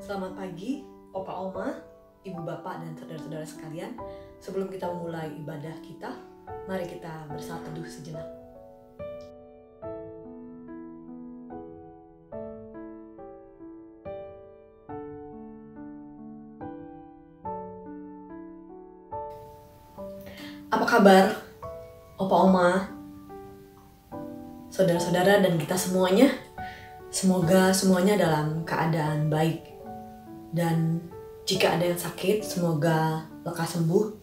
Selamat pagi, Opa Oma, Ibu Bapak dan saudara-saudara sekalian. Sebelum kita memulai ibadah kita, mari kita bersatu teduh sejenak. Apa kabar, Opa Oma, saudara-saudara dan kita semuanya? Semoga semuanya dalam keadaan baik. Dan jika ada yang sakit, semoga lekas sembuh.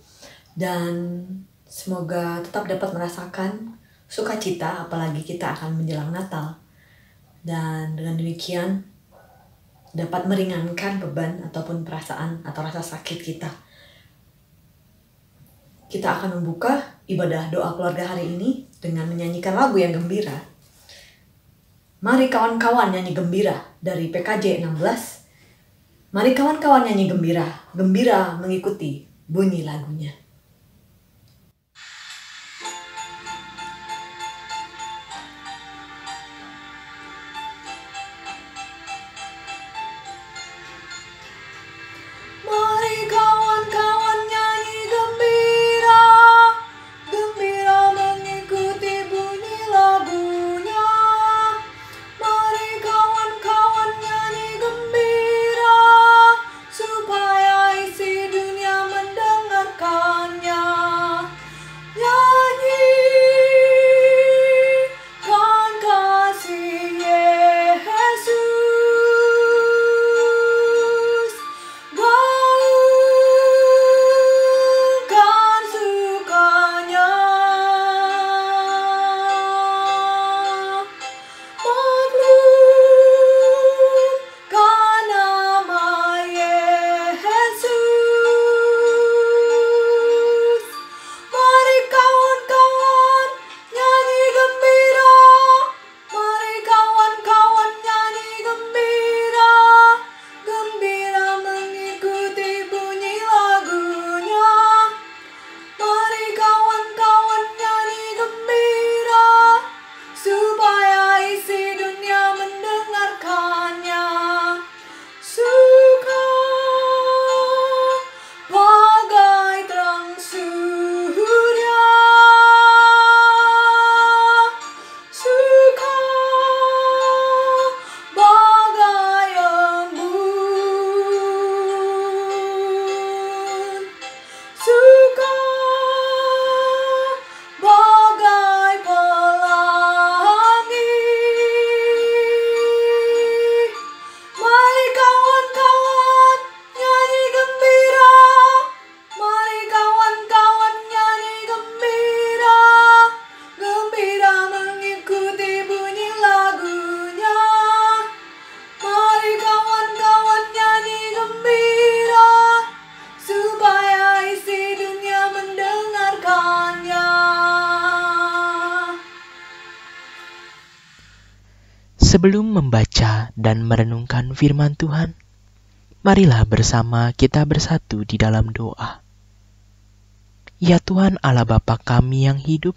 Dan semoga tetap dapat merasakan sukacita, apalagi kita akan menjelang Natal. Dan dengan demikian dapat meringankan beban ataupun perasaan atau rasa sakit kita. Kita akan membuka ibadah doa keluarga hari ini dengan menyanyikan lagu yang gembira. Mari kawan-kawan nyanyi gembira dari PKJ 16. Mari kawan-kawan nyanyi gembira, gembira mengikuti bunyi lagunya. Sebelum membaca dan merenungkan firman Tuhan, marilah bersama kita bersatu di dalam doa. Ya Tuhan Allah Bapa kami yang hidup,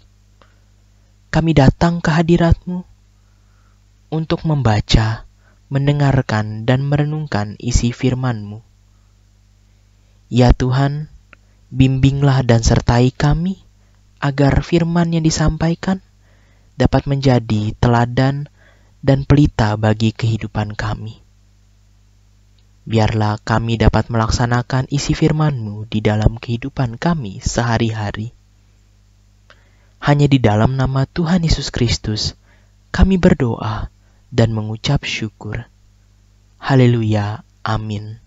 kami datang ke hadirat-Mu untuk membaca, mendengarkan, dan merenungkan isi firman-Mu. Ya Tuhan, bimbinglah dan sertai kami agar firman yang disampaikan dapat menjadi teladan dan pelita bagi kehidupan kami. Biarlah kami dapat melaksanakan isi firman-Mu di dalam kehidupan kami sehari-hari. Hanya di dalam nama Tuhan Yesus Kristus, kami berdoa dan mengucap syukur. Haleluya, amin.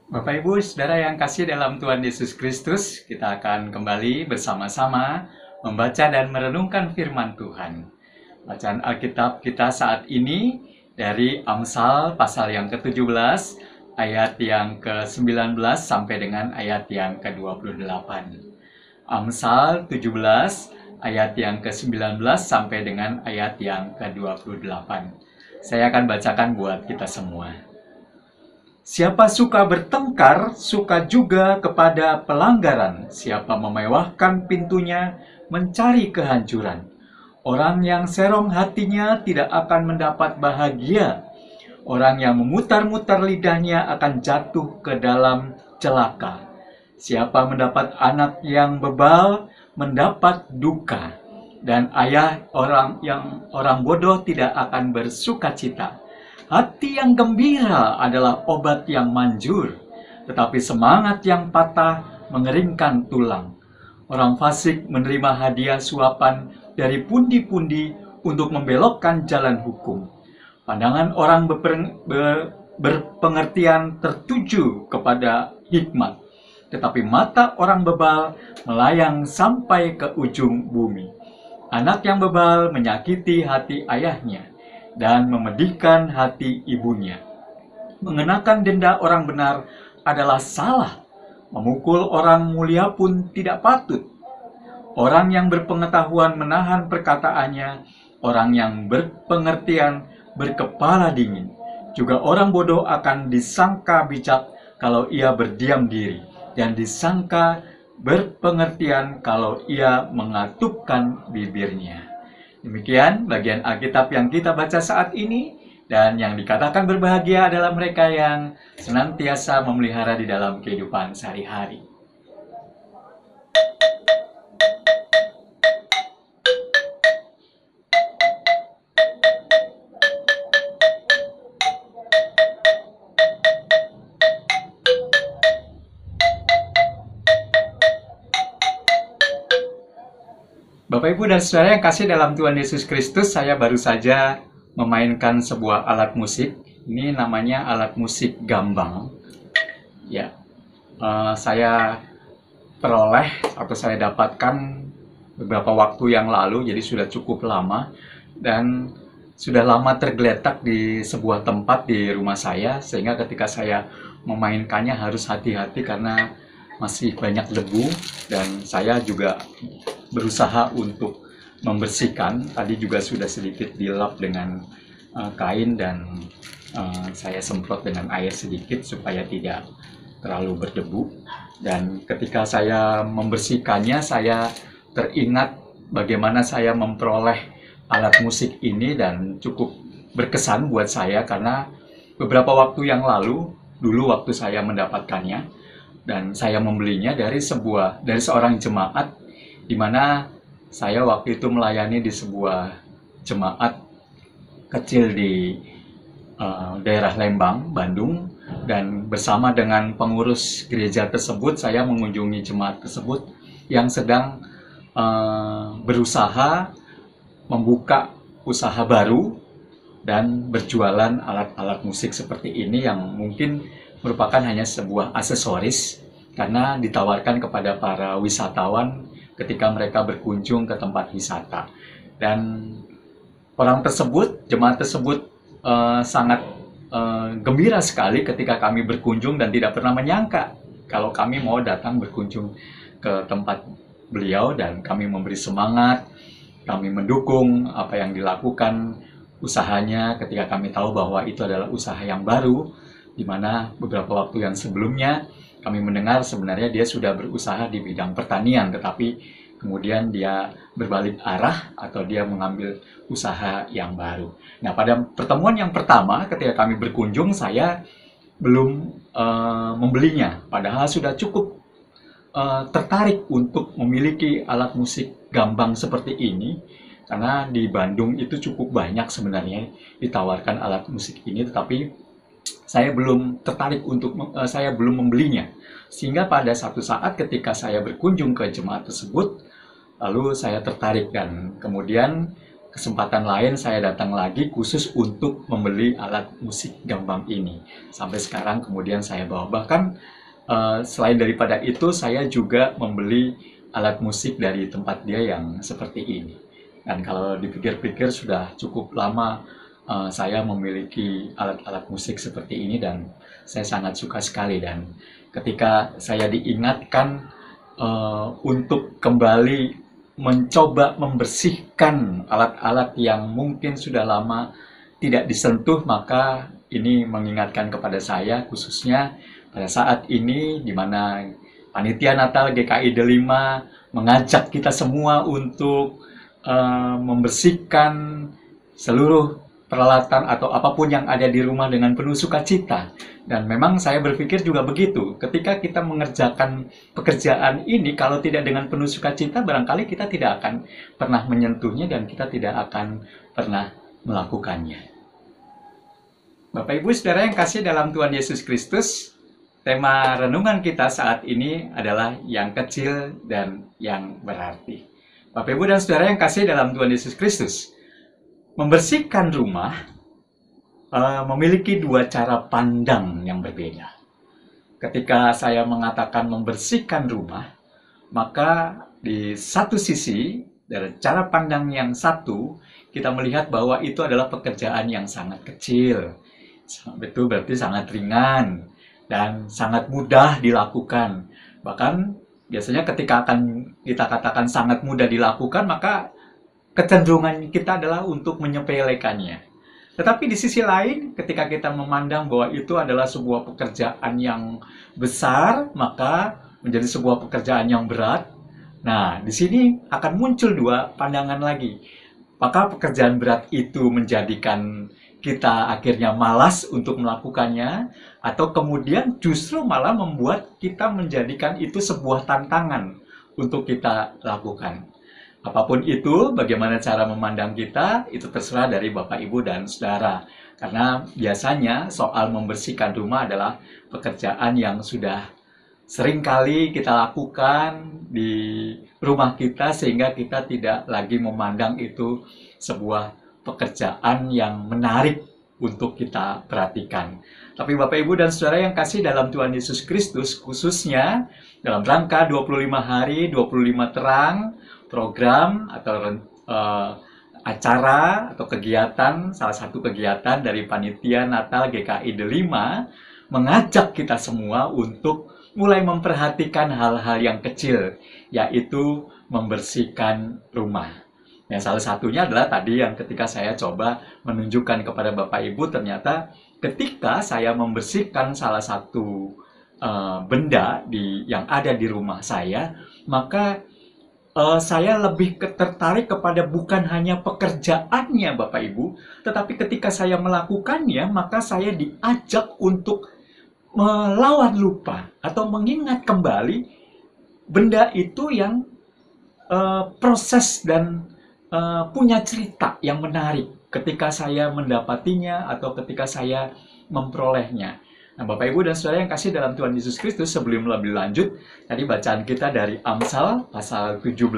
Bapak Ibu, Saudara yang kasih dalam Tuhan Yesus Kristus, kita akan kembali bersama-sama membaca dan merenungkan firman Tuhan. Bacaan Alkitab kita saat ini dari Amsal pasal yang ke-17, ayat yang ke-19 sampai dengan ayat yang ke-28. Amsal 17, ayat yang ke-19 sampai dengan ayat yang ke-28. Saya akan bacakan buat kita semua. Siapa suka bertengkar, suka juga kepada pelanggaran. Siapa memewahkan pintunya, mencari kehancuran. Orang yang serong hatinya tidak akan mendapat bahagia. Orang yang memutar-mutar lidahnya akan jatuh ke dalam celaka. Siapa mendapat anak yang bebal mendapat duka, dan ayah orang bodoh tidak akan bersukacita. Hati yang gembira adalah obat yang manjur, tetapi semangat yang patah mengeringkan tulang. Orang fasik menerima hadiah suapan dari pundi-pundi untuk membelokkan jalan hukum. Pandangan orang berpengertian tertuju kepada hikmat, tetapi mata orang bebal melayang sampai ke ujung bumi. Anak yang bebal menyakiti hati ayahnya dan memedihkan hati ibunya. Mengenakan denda orang benar adalah salah. Memukul orang mulia pun tidak patut. Orang yang berpengetahuan menahan perkataannya, orang yang berpengertian berkepala dingin. Juga orang bodoh akan disangka bijak kalau ia berdiam diri, dan disangka berpengertian kalau ia mengatupkan bibirnya. Demikian bagian Alkitab yang kita baca saat ini, dan yang dikatakan berbahagia adalah mereka yang senantiasa memelihara di dalam kehidupan sehari-hari. Bapak, Ibu, dan Saudara yang kasih dalam Tuhan Yesus Kristus, saya baru saja memainkan sebuah alat musik. Ini namanya alat musik gambang. Ya, saya peroleh atau saya dapatkan beberapa waktu yang lalu, jadi sudah cukup lama. Dan sudah lama tergeletak di sebuah tempat di rumah saya, sehingga ketika saya memainkannya harus hati-hati karena masih banyak debu, dan saya juga berusaha untuk membersihkan. Tadi juga sudah sedikit dilap dengan kain, dan saya semprot dengan air sedikit supaya tidak terlalu berdebu. Dan ketika saya membersihkannya, saya teringat bagaimana saya memperoleh alat musik ini, dan cukup berkesan buat saya karena beberapa waktu yang lalu, dulu waktu saya mendapatkannya, dan saya membelinya dari seorang jemaat, di mana saya waktu itu melayani di sebuah jemaat kecil di daerah Lembang, Bandung, dan bersama dengan pengurus gereja tersebut saya mengunjungi jemaat tersebut yang sedang berusaha membuka usaha baru dan berjualan alat-alat musik seperti ini yang mungkin merupakan hanya sebuah aksesoris karena ditawarkan kepada para wisatawan ketika mereka berkunjung ke tempat wisata. Dan orang tersebut, jemaat tersebut sangat gembira sekali ketika kami berkunjung dan tidak pernah menyangka kalau kami mau datang berkunjung ke tempat beliau, dan kami memberi semangat, kami mendukung apa yang dilakukan usahanya ketika kami tahu bahwa itu adalah usaha yang baru, di mana beberapa waktu yang sebelumnya kami mendengar sebenarnya dia sudah berusaha di bidang pertanian, tetapi kemudian dia berbalik arah atau dia mengambil usaha yang baru. Nah, pada pertemuan yang pertama ketika kami berkunjung, saya belum membelinya, padahal sudah cukup tertarik untuk memiliki alat musik gambang seperti ini, karena di Bandung itu cukup banyak sebenarnya ditawarkan alat musik ini, tetapi saya belum tertarik saya belum membelinya. Sehingga pada satu saat ketika saya berkunjung ke jemaat tersebut, lalu saya tertarik, dan kemudian kesempatan lain saya datang lagi khusus untuk membeli alat musik gambang ini. Sampai sekarang kemudian saya bawa. Bahkan selain daripada itu, saya juga membeli alat musik dari tempat dia yang seperti ini. Dan kalau dipikir-pikir sudah cukup lama saya memiliki alat-alat musik seperti ini, dan saya sangat suka sekali. Dan ketika saya diingatkan untuk kembali mencoba membersihkan alat-alat yang mungkin sudah lama tidak disentuh, maka ini mengingatkan kepada saya khususnya pada saat ini di mana Panitia Natal GKI Delima mengajak kita semua untuk membersihkan seluruh peralatan atau apapun yang ada di rumah dengan penuh sukacita. Dan memang saya berpikir juga begitu. Ketika kita mengerjakan pekerjaan ini, kalau tidak dengan penuh sukacita, barangkali kita tidak akan pernah menyentuhnya dan kita tidak akan pernah melakukannya. Bapak Ibu Saudara yang kasih dalam Tuhan Yesus Kristus, tema renungan kita saat ini adalah yang kecil dan yang berarti. Bapak Ibu dan Saudara yang kasih dalam Tuhan Yesus Kristus, membersihkan rumah memiliki dua cara pandang yang berbeda. Ketika saya mengatakan membersihkan rumah, maka di satu sisi, dari cara pandang yang satu, kita melihat bahwa itu adalah pekerjaan yang sangat kecil. Itu berarti sangat ringan dan sangat mudah dilakukan. Bahkan biasanya ketika akan kita katakan sangat mudah dilakukan, maka kecenderungan kita adalah untuk menyepelekannya. Tetapi di sisi lain, ketika kita memandang bahwa itu adalah sebuah pekerjaan yang besar, maka menjadi sebuah pekerjaan yang berat. Nah, di sini akan muncul dua pandangan lagi. Maka pekerjaan berat itu menjadikan kita akhirnya malas untuk melakukannya, atau kemudian justru malah membuat kita menjadikan itu sebuah tantangan untuk kita lakukan. Apapun itu, bagaimana cara memandang kita, itu terserah dari Bapak, Ibu, dan Saudara. Karena biasanya soal membersihkan rumah adalah pekerjaan yang sudah sering kali kita lakukan di rumah kita, sehingga kita tidak lagi memandang itu sebuah pekerjaan yang menarik untuk kita perhatikan. Tapi Bapak, Ibu, dan Saudara yang kasih dalam Tuhan Yesus Kristus, khususnya dalam rangka 25 hari, 25 terang, program atau acara atau kegiatan, salah satu kegiatan dari Panitia Natal GKI Delima, mengajak kita semua untuk mulai memperhatikan hal-hal yang kecil, yaitu membersihkan rumah. Nah, salah satunya adalah tadi yang ketika saya coba menunjukkan kepada Bapak Ibu, ternyata ketika saya membersihkan salah satu benda yang ada di rumah saya, maka saya lebih tertarik kepada bukan hanya pekerjaannya Bapak Ibu, tetapi ketika saya melakukannya, maka saya diajak untuk melawan lupa atau mengingat kembali benda itu yang proses dan punya cerita yang menarik ketika saya mendapatinya atau ketika saya memperolehnya. Nah, Bapak, Ibu, dan Saudara yang kasih dalam Tuhan Yesus Kristus, sebelum lebih lanjut, tadi bacaan kita dari Amsal pasal 17,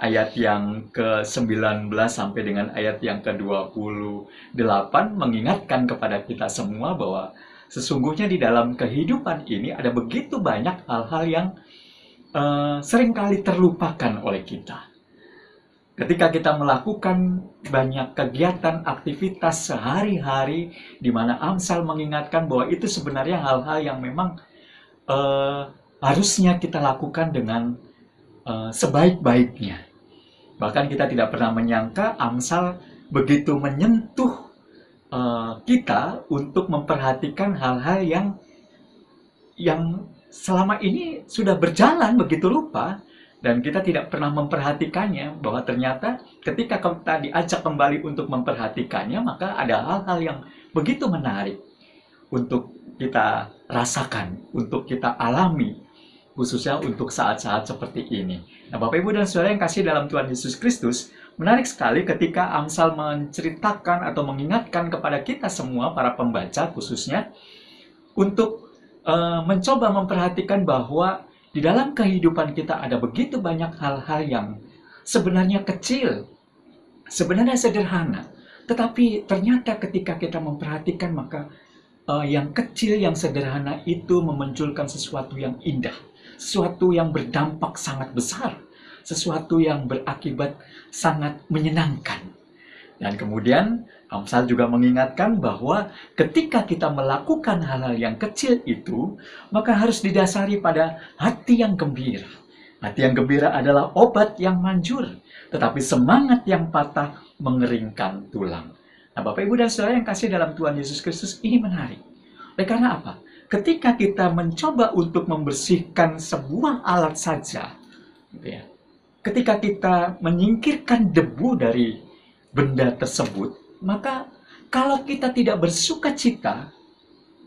ayat yang ke-19 sampai dengan ayat yang ke-28, mengingatkan kepada kita semua bahwa sesungguhnya di dalam kehidupan ini ada begitu banyak hal-hal yang seringkali terlupakan oleh kita. Ketika kita melakukan banyak kegiatan, aktivitas sehari-hari, di mana Amsal mengingatkan bahwa itu sebenarnya hal-hal yang memang harusnya kita lakukan dengan sebaik-baiknya. Bahkan kita tidak pernah menyangka Amsal begitu menyentuh kita untuk memperhatikan hal-hal yang selama ini sudah berjalan begitu rupa, dan kita tidak pernah memperhatikannya, bahwa ternyata ketika kita diajak kembali untuk memperhatikannya, maka ada hal-hal yang begitu menarik untuk kita rasakan, untuk kita alami, khususnya untuk saat-saat seperti ini. Nah, Bapak, Ibu, dan Saudara yang kasih dalam Tuhan Yesus Kristus, menarik sekali ketika Amsal menceritakan atau mengingatkan kepada kita semua, para pembaca khususnya, untuk mencoba memperhatikan bahwa di dalam kehidupan kita ada begitu banyak hal-hal yang sebenarnya kecil, sebenarnya sederhana. Tetapi ternyata ketika kita memperhatikan, maka yang kecil, yang sederhana itu memunculkan sesuatu yang indah, sesuatu yang berdampak sangat besar, sesuatu yang berakibat sangat menyenangkan. Dan kemudian Amsal juga mengingatkan bahwa ketika kita melakukan hal-hal yang kecil itu, maka harus didasari pada hati yang gembira. Hati yang gembira adalah obat yang manjur, tetapi semangat yang patah mengeringkan tulang. Nah, Bapak, Ibu, dan Saudara yang kasih dalam Tuhan Yesus Kristus, ini menarik. Oleh karena apa? Ketika kita mencoba untuk membersihkan sebuah alat saja, ketika kita menyingkirkan debu dari benda tersebut, maka Kalau kita tidak bersuka cita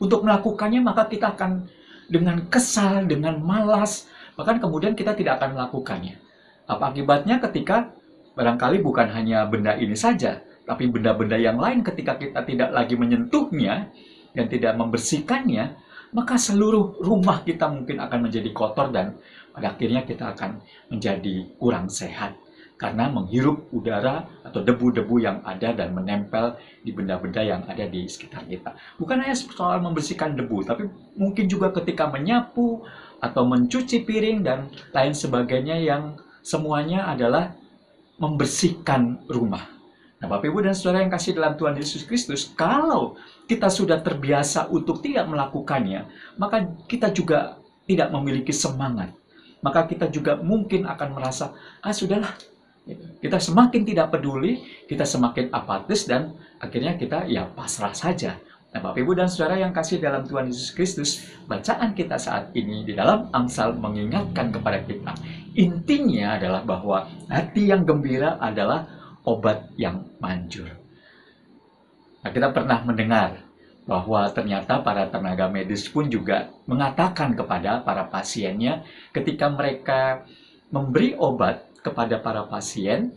untuk melakukannya, maka kita akan dengan kesal, dengan malas, bahkan kemudian kita tidak akan melakukannya. Apa akibatnya ketika barangkali bukan hanya benda ini saja, tapi benda-benda yang lain ketika kita tidak lagi menyentuhnya dan tidak membersihkannya, maka seluruh rumah kita mungkin akan menjadi kotor dan pada akhirnya kita akan menjadi kurang sehat karena menghirup udara atau debu-debu yang ada dan menempel di benda-benda yang ada di sekitar kita. Bukan hanya soal membersihkan debu, tapi mungkin juga ketika menyapu atau mencuci piring dan lain sebagainya yang semuanya adalah membersihkan rumah. Nah, Bapak Ibu dan Saudara yang kasih dalam Tuhan Yesus Kristus, kalau kita sudah terbiasa untuk tidak melakukannya, maka kita juga tidak memiliki semangat. Maka kita juga mungkin akan merasa, sudahlah, kita semakin tidak peduli, kita semakin apatis, dan akhirnya kita ya pasrah saja. Nah, Bapak Ibu dan Saudara yang kasih dalam Tuhan Yesus Kristus, bacaan kita saat ini di dalam Amsal mengingatkan kepada kita, intinya adalah bahwa hati yang gembira adalah obat yang manjur. Nah, kita pernah mendengar bahwa ternyata para tenaga medis pun juga mengatakan kepada para pasiennya ketika mereka memberi obat kepada para pasien,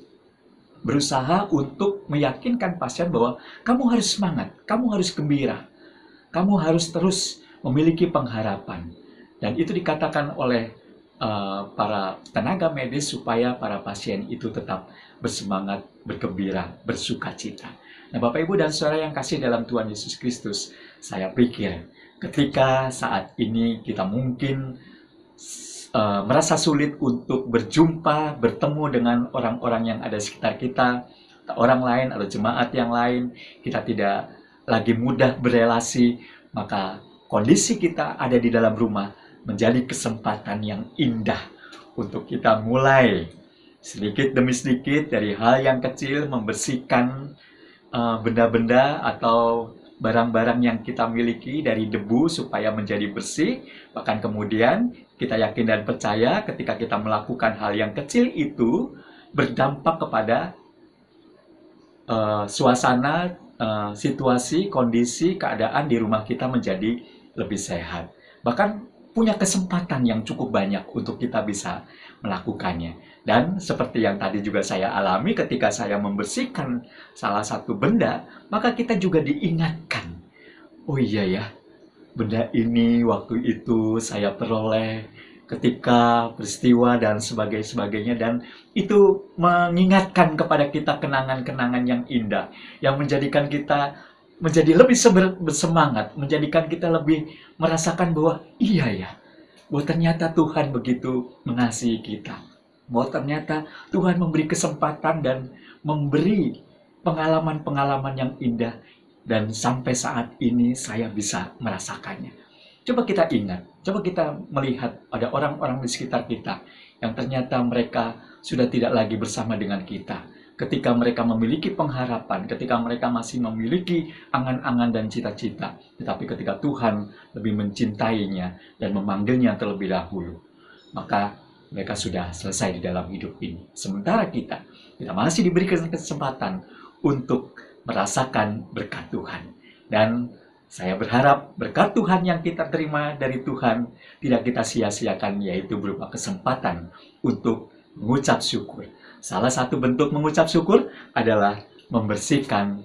berusaha untuk meyakinkan pasien bahwa kamu harus semangat, kamu harus gembira, kamu harus terus memiliki pengharapan. Dan itu dikatakan oleh para tenaga medis supaya para pasien itu tetap bersemangat, bergembira, bersukacita. Nah, Bapak Ibu dan Saudara yang kasih dalam Tuhan Yesus Kristus, saya pikir ketika saat ini kita mungkin merasa sulit untuk berjumpa, bertemu dengan orang-orang yang ada di sekitar kita, orang lain atau jemaat yang lain, kita tidak lagi mudah berelasi, maka kondisi kita ada di dalam rumah menjadi kesempatan yang indah untuk kita mulai sedikit demi sedikit dari hal yang kecil, membersihkan benda-benda atau barang-barang yang kita miliki dari debu supaya menjadi bersih. Bahkan kemudian kita yakin dan percaya ketika kita melakukan hal yang kecil itu berdampak kepada suasana, situasi, kondisi, keadaan di rumah kita menjadi lebih sehat. Bahkan punya kesempatan yang cukup banyak untuk kita bisa melakukannya. Dan seperti yang tadi juga saya alami ketika saya membersihkan salah satu benda, maka kita juga diingatkan, oh iya ya, benda ini waktu itu saya peroleh ketika peristiwa dan sebagainya, dan itu mengingatkan kepada kita kenangan-kenangan yang indah yang menjadikan kita menjadi lebih bersemangat, menjadikan kita lebih merasakan bahwa iya ya, bahwa ternyata Tuhan begitu mengasihi kita, bahwa ternyata Tuhan memberi kesempatan dan memberi pengalaman-pengalaman yang indah, dan sampai saat ini saya bisa merasakannya. Coba kita ingat, coba kita melihat ada orang-orang di sekitar kita yang ternyata mereka sudah tidak lagi bersama dengan kita. Ketika mereka memiliki pengharapan, ketika mereka masih memiliki angan-angan dan cita-cita, tetapi ketika Tuhan lebih mencintainya dan memanggilnya terlebih dahulu, maka mereka sudah selesai di dalam hidup ini. Sementara kita masih diberikan kesempatan untuk merasakan berkat Tuhan. Dan saya berharap berkat Tuhan yang kita terima dari Tuhan tidak kita sia-siakan, yaitu berupa kesempatan untuk mengucap syukur. Salah satu bentuk mengucap syukur adalah membersihkan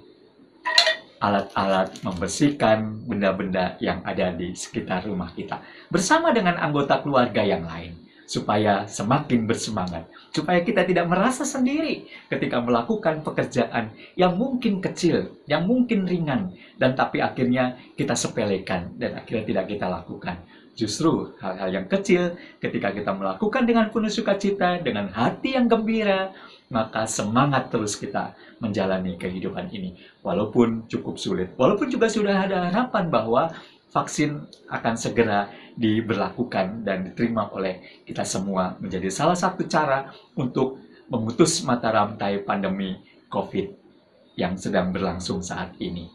alat-alat, membersihkan benda-benda yang ada di sekitar rumah kita bersama dengan anggota keluarga yang lain, supaya semakin bersemangat, supaya kita tidak merasa sendiri ketika melakukan pekerjaan yang mungkin kecil, yang mungkin ringan, dan tapi akhirnya kita sepelekan dan akhirnya tidak kita lakukan. Justru hal-hal yang kecil ketika kita melakukan dengan penuh sukacita, dengan hati yang gembira, maka semangat terus kita menjalani kehidupan ini. Walaupun cukup sulit, walaupun juga sudah ada harapan bahwa vaksin akan segera diberlakukan dan diterima oleh kita semua, menjadi salah satu cara untuk memutus mata rantai pandemi COVID yang sedang berlangsung saat ini.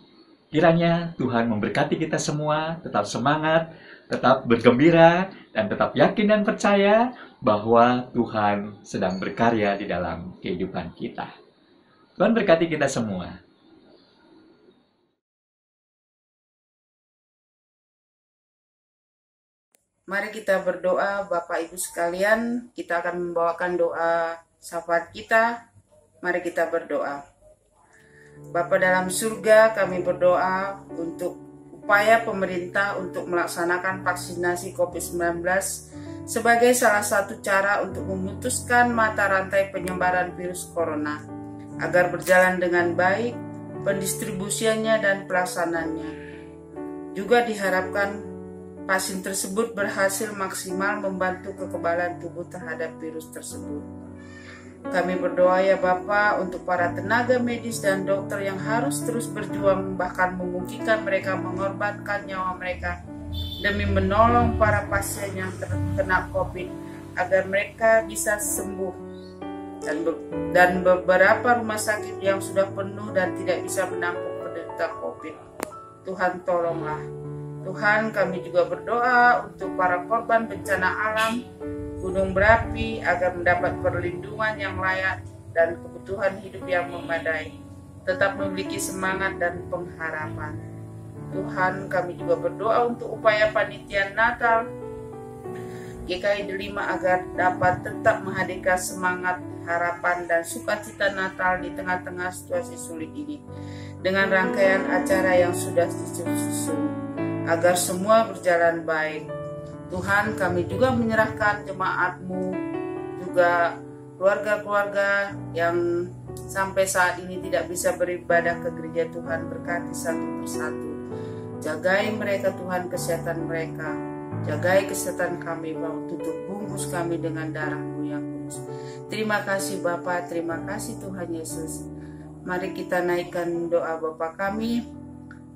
Kiranya Tuhan memberkati kita semua, tetap semangat, tetap bergembira, dan tetap yakin dan percaya bahwa Tuhan sedang berkarya di dalam kehidupan kita. Tuhan berkati kita semua. Mari kita berdoa, Bapak Ibu sekalian. Kita akan membawakan doa syafaat kita. Mari kita berdoa. Bapa dalam surga, kami berdoa untuk upaya pemerintah untuk melaksanakan vaksinasi COVID-19 sebagai salah satu cara untuk memutuskan mata rantai penyebaran virus corona, agar berjalan dengan baik pendistribusiannya dan pelaksanaannya. Juga diharapkan vaksin tersebut berhasil maksimal membantu kekebalan tubuh terhadap virus tersebut. Kami berdoa ya Bapa untuk para tenaga medis dan dokter yang harus terus berjuang, bahkan memungkinkan mereka mengorbankan nyawa mereka demi menolong para pasien yang terkena COVID agar mereka bisa sembuh. Dan beberapa rumah sakit yang sudah penuh dan tidak bisa menampung penderita COVID. Tuhan tolonglah. Tuhan, kami juga berdoa untuk para korban bencana alam, gunung berapi, agar mendapat perlindungan yang layak dan kebutuhan hidup yang memadai, tetap memiliki semangat dan pengharapan. Tuhan, kami juga berdoa untuk upaya panitia Natal GKI Delima agar dapat tetap menghadirkan semangat, harapan, dan sukacita Natal di tengah-tengah situasi sulit ini, dengan rangkaian acara yang sudah disusun, agar semua berjalan baik. Tuhan, kami juga menyerahkan jemaat-Mu, juga keluarga-keluarga yang sampai saat ini tidak bisa beribadah ke gereja. Tuhan, berkati satu persatu. Jagai mereka Tuhan, kesehatan mereka. Jagai kesehatan kami, tutup bungkus kami dengan darah-Mu yang kudus. Terima kasih Bapa, terima kasih Tuhan Yesus. Mari kita naikkan doa Bapa kami.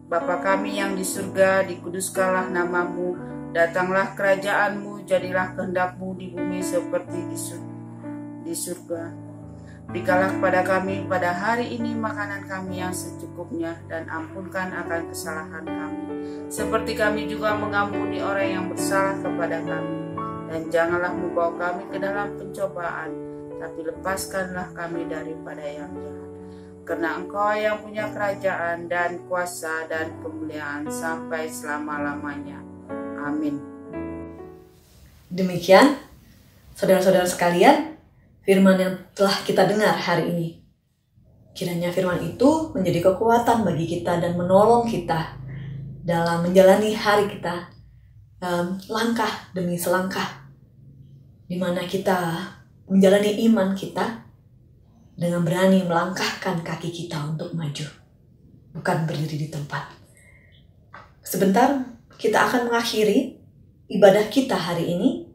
Bapa kami yang di surga, dikuduskanlah nama-Mu, datanglah kerajaan-Mu, jadilah kehendak-Mu di bumi seperti di surga. Berikanlah kepada kami pada hari ini makanan kami yang secukupnya, dan ampunkan akan kesalahan kami, seperti kami juga mengampuni orang yang bersalah kepada kami. Dan janganlah membawa kami ke dalam pencobaan, tapi lepaskanlah kami daripada yang jahat. Karena Engkau yang punya kerajaan dan kuasa dan kemuliaan sampai selama-lamanya. Amin. Demikian, saudara-saudara sekalian, firman yang telah kita dengar hari ini. Kiranya firman itu menjadi kekuatan bagi kita dan menolong kita dalam menjalani hari kita, langkah demi selangkah, di mana kita menjalani iman kita dengan berani melangkahkan kaki kita untuk maju, bukan berdiri di tempat. Sebentar, kita akan mengakhiri ibadah kita hari ini.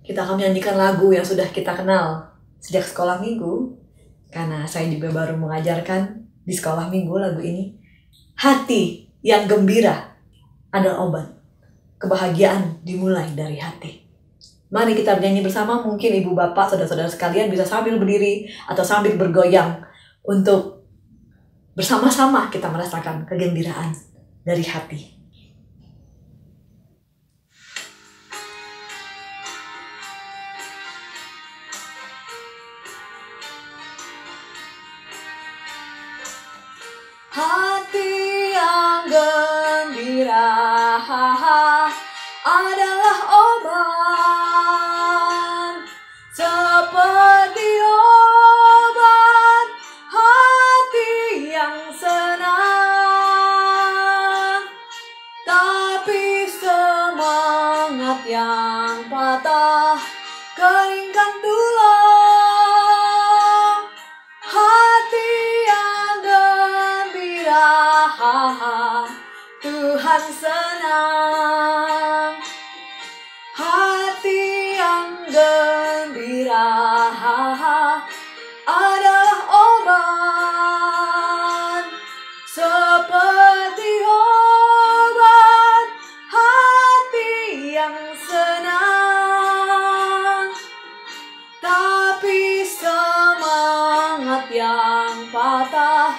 Kita akan menyanyikan lagu yang sudah kita kenal sejak sekolah minggu, karena saya juga baru mengajarkan di sekolah minggu lagu ini. Hati yang gembira adalah obat. Kebahagiaan dimulai dari hati. Mari kita bernyanyi bersama. Mungkin ibu bapak, saudara-saudara sekalian bisa sambil berdiri atau sambil bergoyang untuk bersama-sama kita merasakan kegembiraan dari hati. Hati yang gembira adalah obat, seperti obat hati yang senang. Tapi semangat yang patah keringkan tulang. Hati yang gembira Tuhan senang. Hati yang gembira adalah obat, seperti obat hati yang senang. Tapi semangat yang patah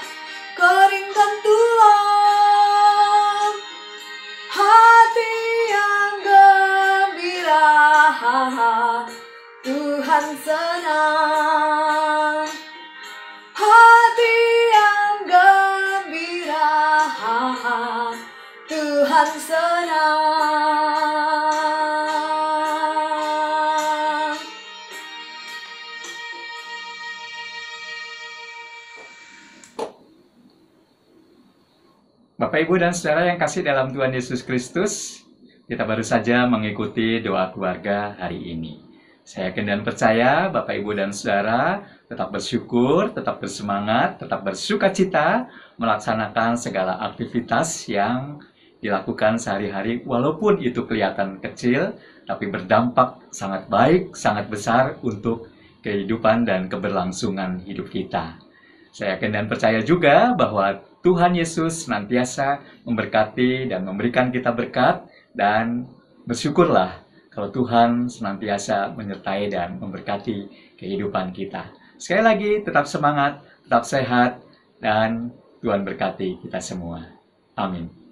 keringkan tulang. Hati yang gembira Tuhan senang. Hati yang gembira Tuhan senang. Bapak, Ibu, dan Saudara yang kasih dalam Tuhan Yesus Kristus, kita baru saja mengikuti doa keluarga hari ini. Saya yakin dan percaya Bapak, Ibu, dan Saudara tetap bersyukur, tetap bersemangat, tetap bersukacita melaksanakan segala aktivitas yang dilakukan sehari-hari, walaupun itu kelihatan kecil, tapi berdampak sangat baik, sangat besar untuk kehidupan dan keberlangsungan hidup kita. Saya yakin dan percaya juga bahwa Tuhan Yesus senantiasa memberkati dan memberikan kita berkat, dan bersyukurlah kalau Tuhan senantiasa menyertai dan memberkati kehidupan kita. Sekali lagi, tetap semangat, tetap sehat, dan Tuhan berkati kita semua. Amin.